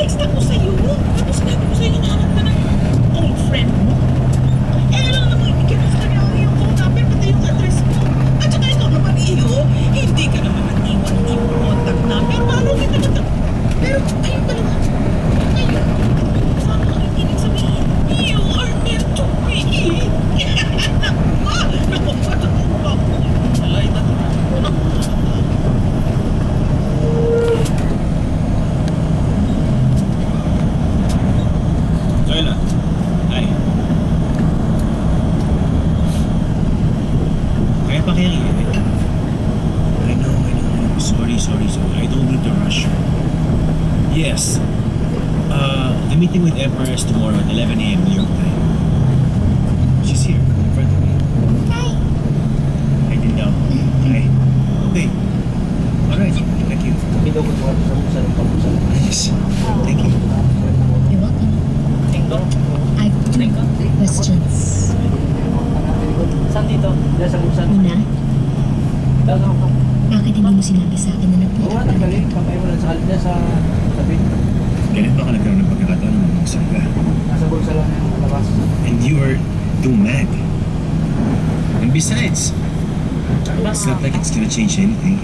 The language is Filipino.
Tinext ako sa'yo. Tapos sinabi ko sa'yo, hinahanap ka ng old friend mo. Eh, alam naman, ibigay ko sa kanya yung phone number, pati yung address mo. At saka ikaw naman, hindi ka naman nag-iwan yung contact number. Paano kita na... Pero, ayun pala nga. Ayun. Sana ang ibig sabihin, you are meant to be. Naku, patutulog ako. Ay, Zoila, hi. Kaya pa kaya I know. Sorry. I don't need to rush. Yes. The meeting with Emperor is tomorrow at 11 a.m. New York time. She's here, in front of me. Hi. I didn't know. Hi. Okay. Alright, thank you. Yes. Thank you. You're welcome. I've two questions. Saan dito? Diyan sa busan. Una, Dagang ka. bakit hindi mo sinabi sa akin na Oo, nagpunta ka? tanggalin. Kamay mo lang sa halip sa tabi. Kailan ba ka nagkaroon ng pagkakataon ng mamasal ka? Nasa bulsa lang yung labas. And you are too mad. And besides, it's not like it's gonna change anything.